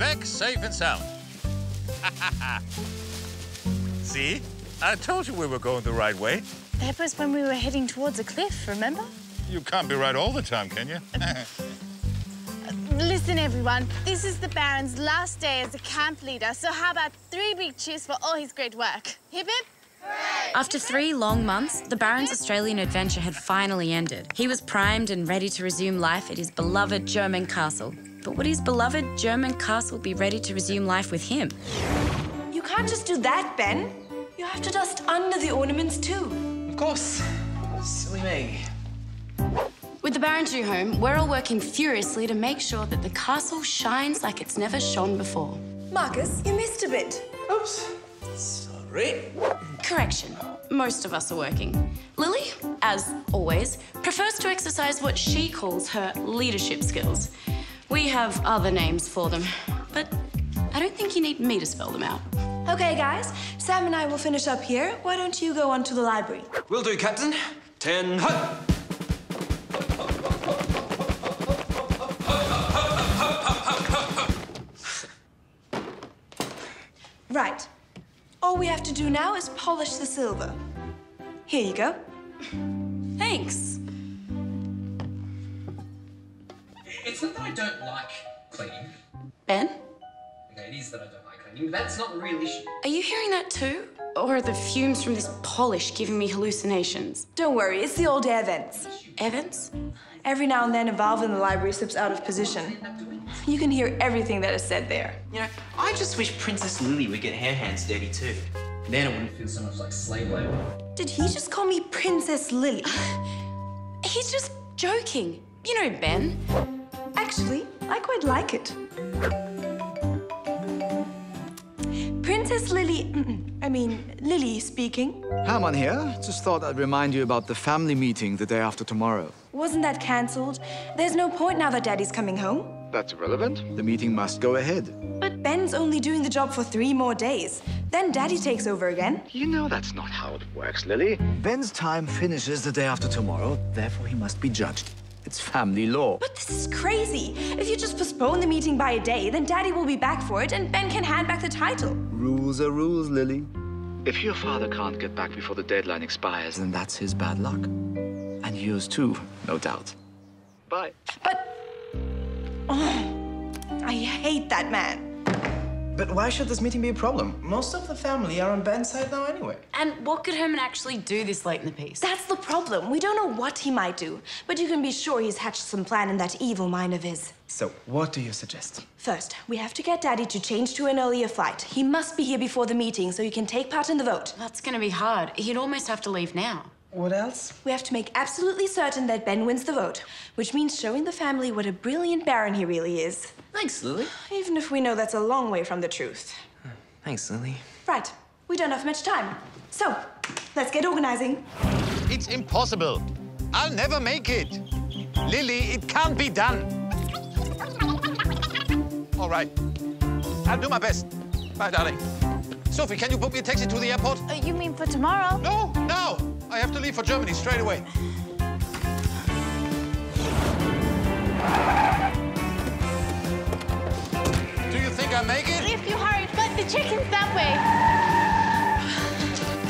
back safe and sound. See? I told you we were going the right way. That was when we were heading towards a cliff, remember? You can't be right all the time, can you? Listen, everyone, this is the Baron's last day as a camp leader, so how about 3 big cheers for all his great work? Hip hip? Hooray! After 3 long months, the Baron's Australian adventure had finally ended. He was primed and ready to resume life at his beloved German castle. But would his beloved German castle be ready to resume life with him? You can't just do that, Ben. You have to dust under the ornaments too. Of course. Silly me. With the Baron's new home, we're all working furiously to make sure that the castle shines like it's never shone before. Marcus, you missed a bit. Oops. Sorry. Correction. Most of us are working. Lily, as always, prefers to exercise what she calls her leadership skills. We have other names for them, but I don't think you need me to spell them out. Okay, guys, Sam and I will finish up here. Why don't you go on to the library? Will do, Captain. 10 hut. Right. All we have to do now is polish the silver. Here you go. Thanks. It's not that I don't like cleaning. Ben, Okay, it is that I don't like cleaning, but that's not the real issue. are you hearing that too? Or are the fumes from this polish giving me hallucinations? Don't worry, it's the old air vents. Evans? Every now and then, a valve in the library slips out of position. You can hear everything that is said there. You know, I just wish Princess Lily would get her hands dirty too. Then it wouldn't feel so much like slave labor. Did he just call me Princess Lily? He's just joking. You know Ben. Actually, I quite like it. Princess Lily... Lily speaking. Herman here. Just thought I'd remind you about the family meeting the day after tomorrow. Wasn't that cancelled? There's no point now that Daddy's coming home. That's irrelevant. The meeting must go ahead. But Ben's only doing the job for 3 more days. Then Daddy takes over again. You know that's not how it works, Lily. Ben's time finishes the day after tomorrow, therefore he must be judged. It's family law. But this is crazy. If you just postpone the meeting by a day, then Daddy will be back for it and Ben can hand back the title. Rules are rules, Lily. If your father can't get back before the deadline expires, then that's his bad luck. And yours too, no doubt. Bye. But... Oh, I hate that man. But why should this meeting be a problem? Most of the family are on Ben's side now anyway. And what could Herman actually do this late in the piece? That's the problem. We don't know what he might do. But you can be sure he's hatched some plan in that evil mind of his. So, what do you suggest? First, we have to get Daddy to change to an earlier flight. He must be here before the meeting so he can take part in the vote. That's gonna be hard. He'd almost have to leave now. What else? We have to make absolutely certain that Ben wins the vote, which means showing the family what a brilliant Baron he really is. Thanks, Lily. Even if we know that's a long way from the truth. Thanks, Lily. Right, we don't have much time. So, let's get organizing. It's impossible. I'll never make it. Lily, it can't be done. All right. I'll do my best. Bye, darling. Sophie, can you book me a taxi to the airport? You mean for tomorrow? No, now. I have to leave for Germany straight away. Do you think I'll make it? If you hurry, but the chicken's that way.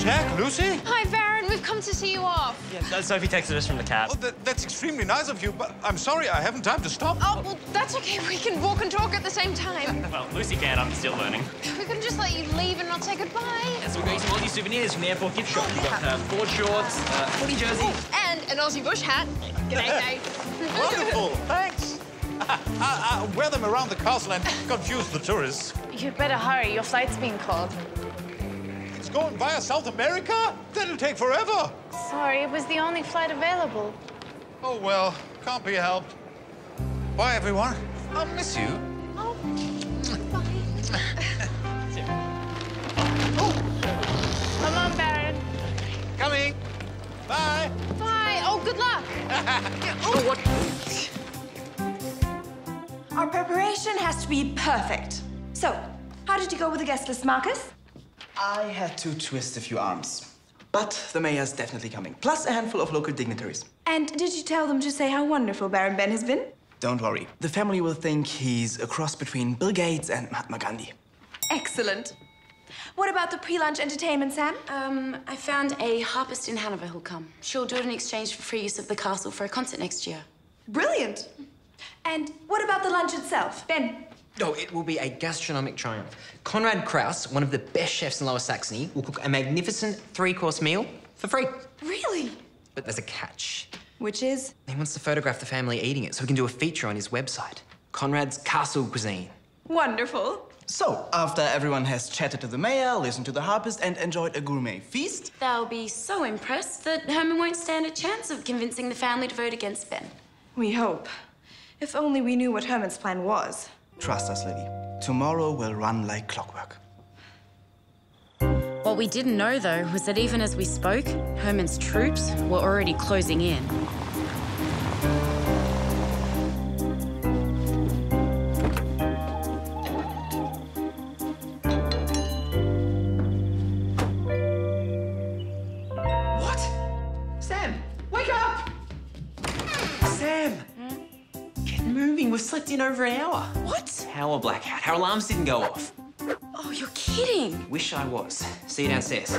Jack, Lucy? Hi, Baron. We've come to see you off. Yeah, Sophie texted us from the cab. Oh, that's extremely nice of you, but I'm sorry, I haven't time to stop. Oh, well, that's okay. We can walk and talk at the same time. Well, Lucy can. I'm still learning. We couldn't just let you leave and not say goodbye. Yeah, so we're getting some Aussie souvenirs from the airport gift shop. We've got board shorts, footy jersey. And an Aussie bush hat. G'day, Dave. Wonderful, thanks. I'll wear them around the castle and confuse the tourists. You'd better hurry. Your flight's being called. It's going via South America? That'll take forever. Sorry, it was the only flight available. Oh, well, can't be helped. Bye, everyone. I'll miss you. Oh, bye. Come on, Baron. Coming. Bye. Bye. Oh, good luck. Oh, what? Our preparation has to be perfect. So, how did you go with the guest list, Marcus? I had to twist a few arms. But the mayor's definitely coming, plus a handful of local dignitaries. And did you tell them to say how wonderful Baron Ben has been? Don't worry. The family will think he's a cross between Bill Gates and Mahatma Gandhi. Excellent. What about the pre-lunch entertainment, Sam? I found a harpist in Hanover who'll come. She'll do it in exchange for free use of the castle for a concert next year. Brilliant. And what about the lunch itself? Ben? Oh, it will be a gastronomic triumph. Konrad Kraus, one of the best chefs in Lower Saxony, will cook a magnificent 3-course meal for free. Really? But there's a catch. Which is? He wants to photograph the family eating it so he can do a feature on his website. Konrad's Castle Cuisine. Wonderful. So, after everyone has chatted to the mayor, listened to the harpist, and enjoyed a gourmet feast... They'll be so impressed that Herman won't stand a chance of convincing the family to vote against Ben. We hope. If only we knew what Herman's plan was. Trust us, Lily. Tomorrow will run like clockwork. What we didn't know, though, was that even as we spoke, Herman's troops were already closing in. What? Sam, wake up! Sam! Get moving. We've slept in over an hour. What? Power blackout. Our alarms didn't go off. Oh, you're kidding. Wish I was. See you downstairs.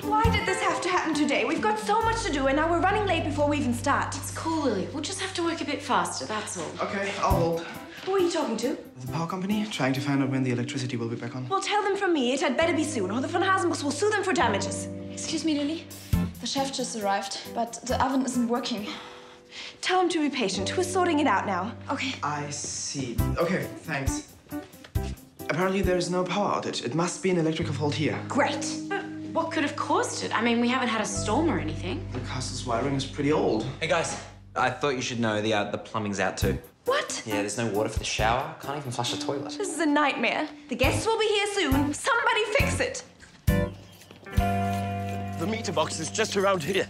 Why did this have to happen today? We've got so much to do, and now we're running late before we even start. It's cool, Lily. We'll just have to work a bit faster, that's all. Okay, I'll hold. Who are you talking to? The power company, trying to find out when the electricity will be back on. Well, tell them from me. It had better be soon, or the von Hasenbus will sue them for damages. Excuse me, Lily. The chef just arrived, but the oven isn't working. Tell him to be patient. We're sorting it out now. Okay. I see. Okay, thanks. Apparently there's no power outage. It must be an electrical fault here. Great. But what could have caused it? I mean, we haven't had a storm or anything. The castle's wiring is pretty old. Hey, guys. I thought you should know the plumbing's out too. What? Yeah, there's no water for the shower. Can't even flush the toilet. This is a nightmare. The guests will be here soon. Somebody fix it. The meter box is just around here.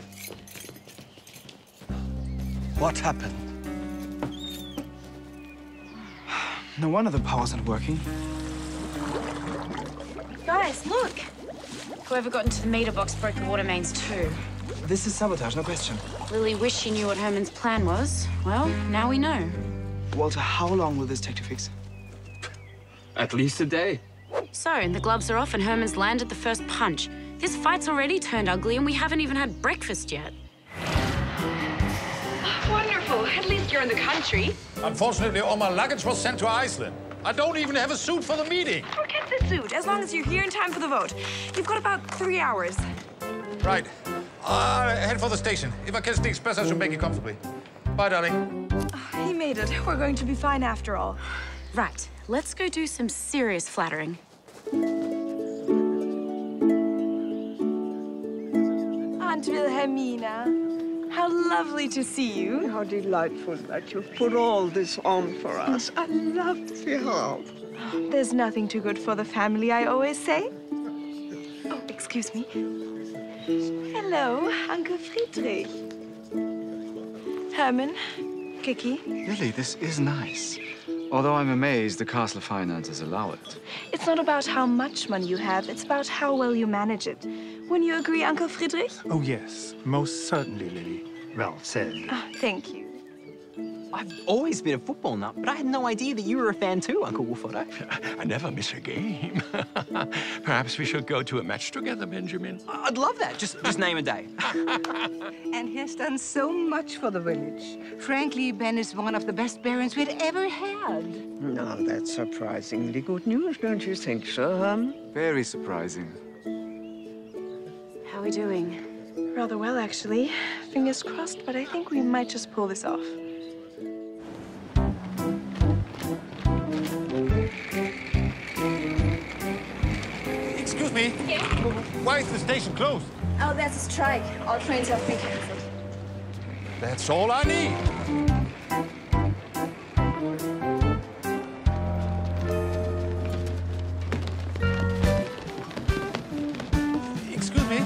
What happened? No wonder the power's not working. Guys, look. Whoever got into the meter box broke the water mains too. This is sabotage, no question. Lily wished she knew what Herman's plan was. Well, now we know. Walter, how long will this take to fix? At least a day. So, the gloves are off and Herman's landed the first punch. This fight's already turned ugly and we haven't even had breakfast yet. Wonderful. At least you're in the country. Unfortunately, all my luggage was sent to Iceland. I don't even have a suit for the meeting. Forget the suit, as long as you're here in time for the vote. You've got about 3 hours. Right. Head for the station. If I catch the express, I should make it comfortably. Bye, darling. Oh, he made it. We're going to be fine after all. Right. Let's go do some serious flattering. Aunt Wilhelmina, how lovely to see you. How delightful that you've put all this on for us. I love the help. There's nothing too good for the family, I always say. Oh, excuse me. Hello, Uncle Friedrich. Herman, Kiki. Really, this is nice. Although I'm amazed the castle finances allow it. It's not about how much money you have, it's about how well you manage it. Wouldn't you agree, Uncle Friedrich? Oh, yes. Most certainly, Lily. Well said. Oh, thank you. I've always been a football nut, but I had no idea that you were a fan too, Uncle Wolfotto. I never miss a game. Perhaps we should go to a match together, Benjamin. I'd love that. Just name a day. And he has done so much for the village. Frankly, Ben is one of the best parents we'd ever had. Now, that's surprisingly good news, don't you think so, Very surprising. How are we doing? Rather well, actually. Fingers crossed, but I think we might just pull this off. Excuse me. Yeah? Why is the station closed? Oh, there's a strike. All trains have been cancelled. That's all I need. Excuse me?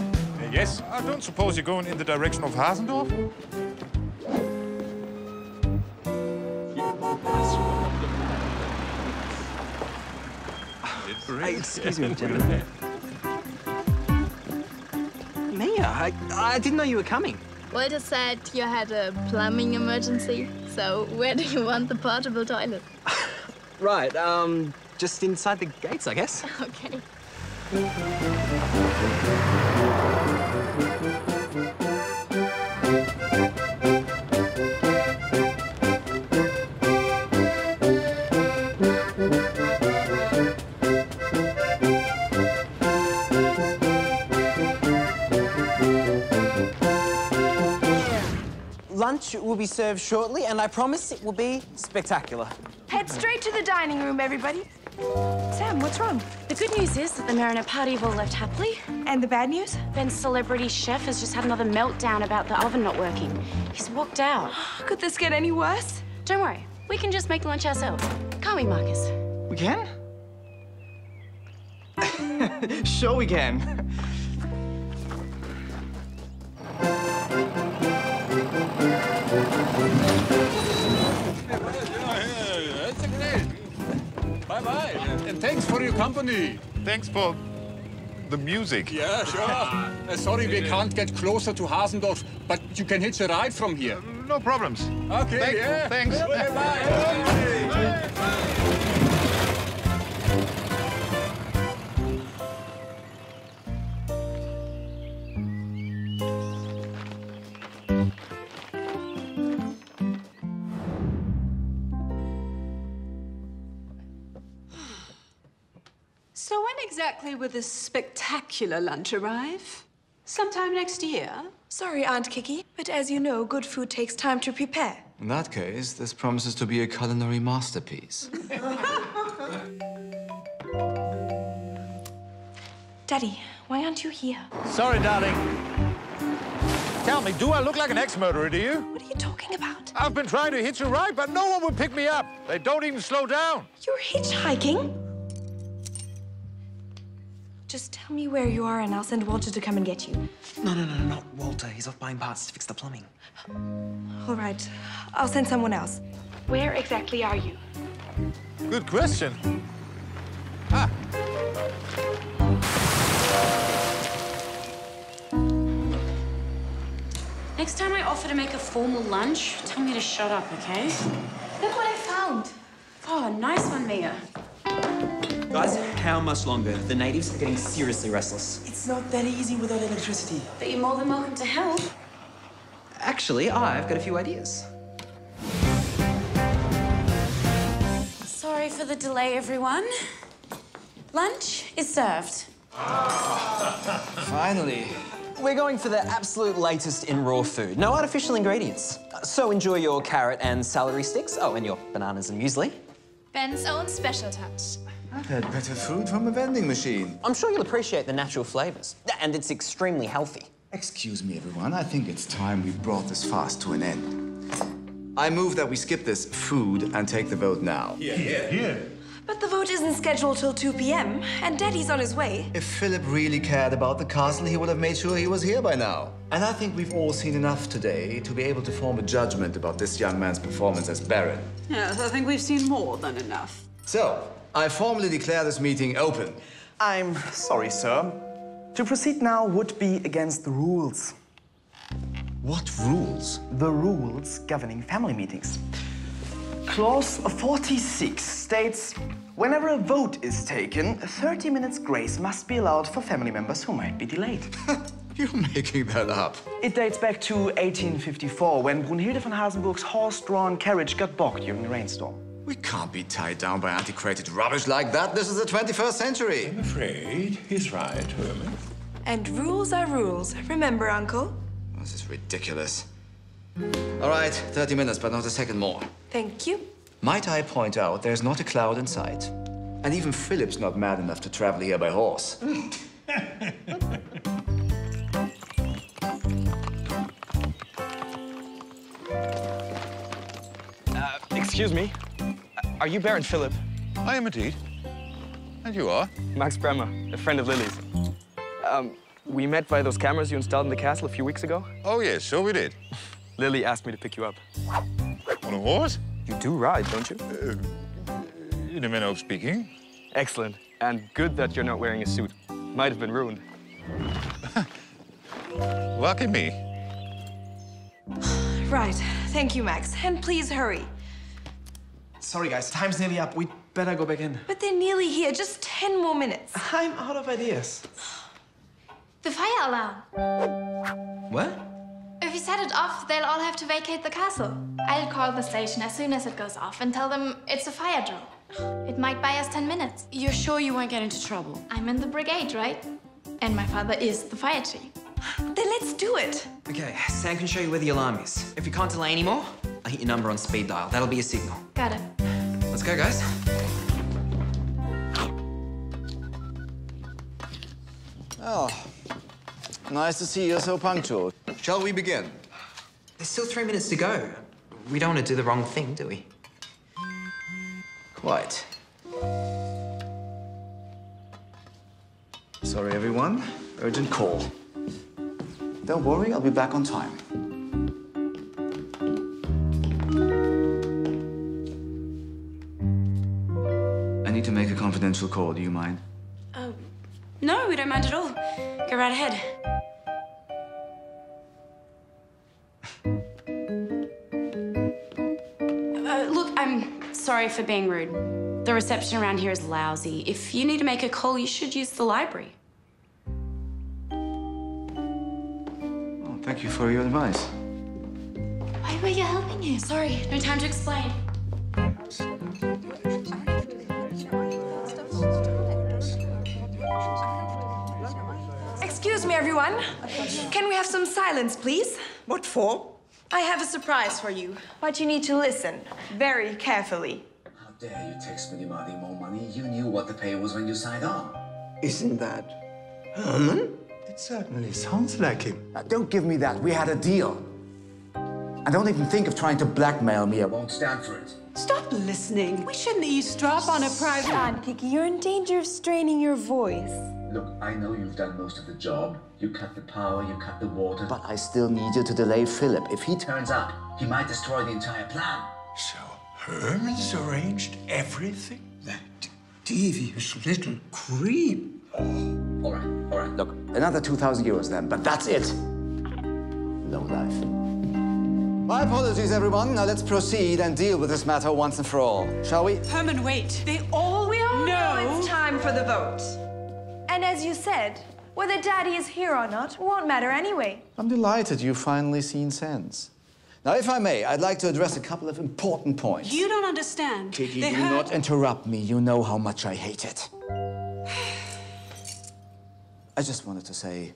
Yes? I don't suppose you're going in the direction of Hasendorf? Excuse me, gentlemen. Mia, I didn't know you were coming. Walter said you had a plumbing emergency, so where do you want the portable toilet? Right, just inside the gates, I guess. Okay. Lunch will be served shortly, and I promise it will be spectacular. Head straight to the dining room, everybody. Sam, what's wrong? The good news is that the Mariner party have all left happily. And the bad news? Ben's celebrity chef has just had another meltdown about the oven not working. He's walked out. Could this get any worse? Don't worry, we can just make lunch ourselves. Can't we, Marcus? We can? Sure we can. That's great. Bye-bye. And thanks for your company. Thanks for the music. Yeah, sure. Sorry, we can't get closer to Hasendorf, but you can hitch a ride from here. No problems. Okay, yeah. Thanks. Bye. So when exactly will this spectacular lunch arrive? Sometime next year? Sorry, Aunt Kiki, but as you know, good food takes time to prepare. In that case, this promises to be a culinary masterpiece. Daddy, why aren't you here? Sorry, darling. Tell me, do I look like an ex-murderer to you? What are you talking about? I've been trying to hitch a ride, but no one would pick me up. They don't even slow down. You're hitchhiking? Just tell me where you are and I'll send Walter to come and get you. No, not Walter. He's off buying parts to fix the plumbing. All right, I'll send someone else. Where exactly are you? Good question. Ah. Next time I offer to make a formal lunch, tell me to shut up, okay? Look what I found. Oh, nice one, Mia. Guys, how much longer? The natives are getting seriously restless. It's not that easy without electricity. But you're more than welcome to help. Actually, I've got a few ideas. Sorry for the delay, everyone. Lunch is served. Finally. We're going for the absolute latest in raw food. No artificial ingredients. So enjoy your carrot and celery sticks. Oh, and your bananas and muesli. Ben's own special touch. I've had better food from a vending machine. I'm sure you'll appreciate the natural flavors. And it's extremely healthy. Excuse me, everyone. I think it's time we brought this fast to an end. I move that we skip this food and take the vote now. Yeah. But the vote isn't scheduled till 2 p.m. and Daddy's on his way. If Philip really cared about the castle, he would have made sure he was here by now. And I think we've all seen enough today to be able to form a judgment about this young man's performance as Baron. Yes, I think we've seen more than enough. So, I formally declare this meeting open. I'm sorry, sir. To proceed now would be against the rules. What rules? The rules governing family meetings. Clause 46 states, whenever a vote is taken, 30 minutes grace must be allowed for family members who might be delayed. You're making that up. It dates back to 1854, when Brunhilde von Hasenburg's horse-drawn carriage got bogged during a rainstorm. We can't be tied down by antiquated rubbish like that. This is the 21st century. I'm afraid he's right, Herman. And rules are rules. Remember, Uncle? This is ridiculous. All right, 30 minutes, but not a second more. Thank you. Might I point out there's not a cloud in sight? And even Philip's not mad enough to travel here by horse. Excuse me. Are you Baron Philip? I am indeed. And you are? Max Bremer, a friend of Lily's. We met via those cameras you installed in the castle a few weeks ago. Oh, yes, so we did. Lily asked me to pick you up. On a horse? You do ride, don't you? In a manner of speaking. Excellent. And good that you're not wearing a suit. Might have been ruined. Lucky me. Right. Thank you, Max. And please hurry. Sorry, guys. Time's nearly up. We'd better go back in. But they're nearly here. Just 10 more minutes. I'm out of ideas. The fire alarm. What? If you set it off, they'll all have to vacate the castle. I'll call the station as soon as it goes off and tell them it's a fire drill. It might buy us 10 minutes. You're sure you won't get into trouble? I'm in the brigade, right? And my father is the fire chief. Then let's do it. Okay, Sam can show you where the alarm is. If we can't delay anymore, I'll hit your number on speed dial. That'll be a signal. Got it. Let's go, guys. Oh, nice to see you're so punctual. Shall we begin? There's still 3 minutes to go. We don't want to do the wrong thing, do we? Quite. Sorry, everyone. Urgent call. Don't worry, I'll be back on time. I need to make a confidential call. Do you mind? No, we don't mind at all. Go right ahead. Look, I'm sorry for being rude. The reception around here is lousy. If you need to make a call, you should use the library. Oh, thank you for your advice. Why were you helping him? Sorry, no time to explain. Excuse me, everyone. Can we have some silence, please? What for? I have a surprise for you, but you need to listen very carefully. How dare you text me demanding more money? You knew what the pay was when you signed on. Isn't that Herman? It certainly sounds like him. Don't give me that. We had a deal. And don't even think of trying to blackmail me. I won't stand for it. Stop listening. We shouldn't eavesdrop on a private... Stand, Kiki. You're in danger of straining your voice. Look, I know you've done most of the job. You cut the power, you cut the water. But I still need you to delay Philip. If he turns up, he might destroy the entire plan. So Herman's arranged everything? That devious little creep. All right. Look, another 2,000 euros then, but that's it. Low life. My apologies, everyone. Now let's proceed and deal with this matter once and for all, shall we? Herman, wait. They all... We all know it's time for the vote. And as you said, whether Daddy is here or not won't matter anyway. I'm delighted you've finally seen sense. Now, if I may, I'd like to address a couple of important points. You don't understand. Kiki, do not interrupt me. You know how much I hate it. I just wanted to say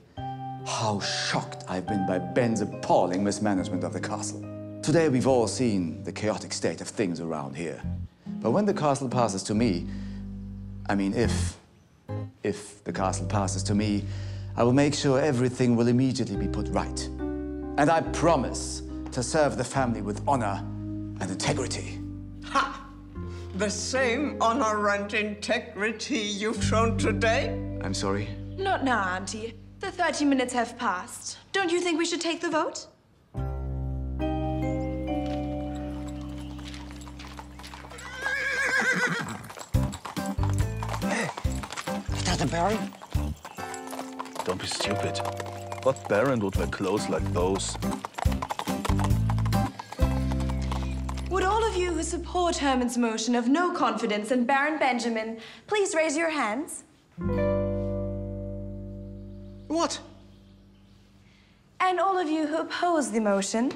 how shocked I've been by Ben's appalling mismanagement of the castle. Today, we've all seen the chaotic state of things around here. But when the castle passes to me, I mean, if the castle passes to me, I will make sure everything will immediately be put right. And I promise to serve the family with honor and integrity. Ha! The same honor and integrity you've shown today? I'm sorry? Not now, Auntie. The 30 minutes have passed. Don't you think we should take the vote? Is that the Baron? Don't be stupid. What Baron would wear clothes like those? Would all of you who support Herman's motion of no confidence in Baron Benjamin please raise your hands? What? And all of you who oppose the motion?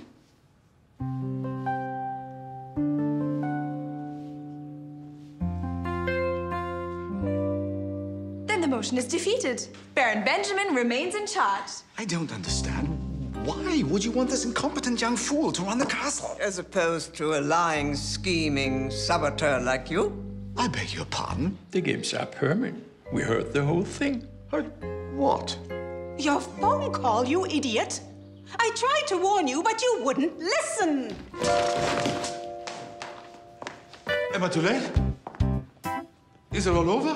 Then the motion is defeated. Baron Benjamin remains in charge. I don't understand. Why would you want this incompetent young fool to run the castle? As opposed to a lying, scheming saboteur like you? I beg your pardon? The game's up, Herman. We heard the whole thing. Heard what? Your phone call, you idiot. I tried to warn you, but you wouldn't listen. Am I too late? Is it all over?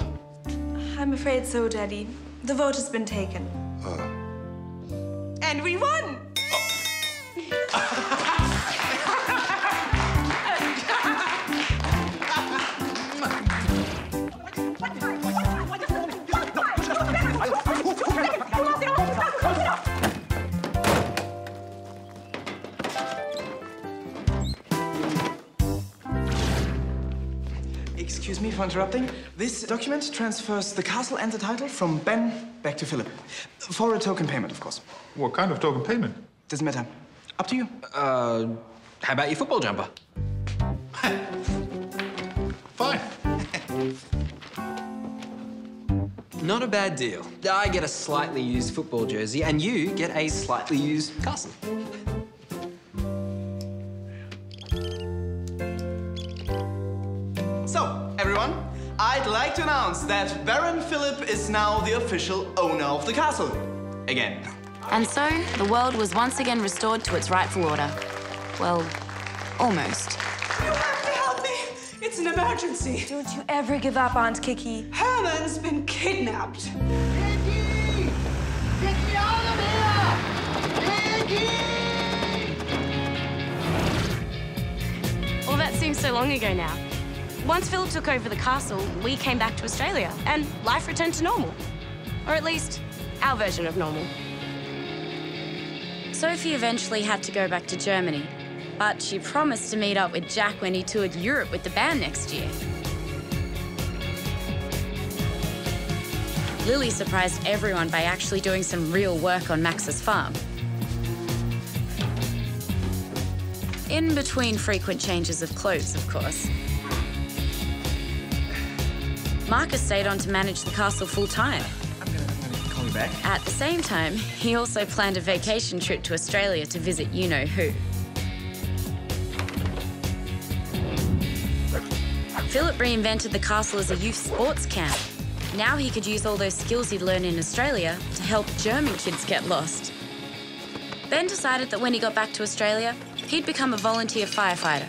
I'm afraid so, Daddy. The vote has been taken. And we won! Excuse me for interrupting. This document transfers the castle and the title from Ben back to Philip. For a token payment, of course. What kind of token payment? Doesn't matter. Up to you. How about your football jumper? Fine. Not a bad deal. I get a slightly used football jersey, and you get a slightly used castle. So, everyone, I'd like to announce that Baron Philip is now the official owner of the castle. Again. And so, the world was once again restored to its rightful order. Well, almost. You have to help me! It's an emergency. Don't you ever give up, Aunt Kiki. Herman's been kidnapped. Vicky! Get me out of here! Vicky! Well, that seems so long ago now. Once Philip took over the castle, we came back to Australia, and life returned to normal. Or at least, our version of normal. Sophie eventually had to go back to Germany, but she promised to meet up with Jack when he toured Europe with the band next year. Lily surprised everyone by actually doing some real work on Max's farm. In between frequent changes of clothes, of course. Marcus stayed on to manage the castle full-time. I'm gonna call you back. At the same time, he also planned a vacation trip to Australia to visit you-know-who. Philip reinvented the castle as a youth sports camp. Now he could use all those skills he'd learned in Australia to help German kids get lost. Ben decided that when he got back to Australia, he'd become a volunteer firefighter.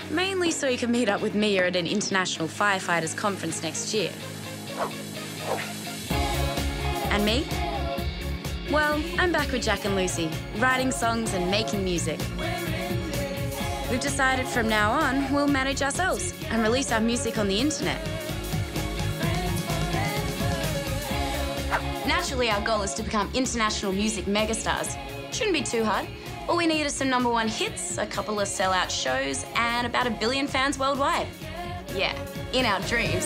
Mainly so he could meet up with Mia at an international firefighters conference next year. And me? Well, I'm back with Jack and Lucy, writing songs and making music. We've decided from now on, we'll manage ourselves and release our music on the internet. Naturally, our goal is to become international music megastars. Shouldn't be too hard. All we need is some #1 hits, a couple of sellout shows, and about 1 billion fans worldwide. Yeah, in our dreams.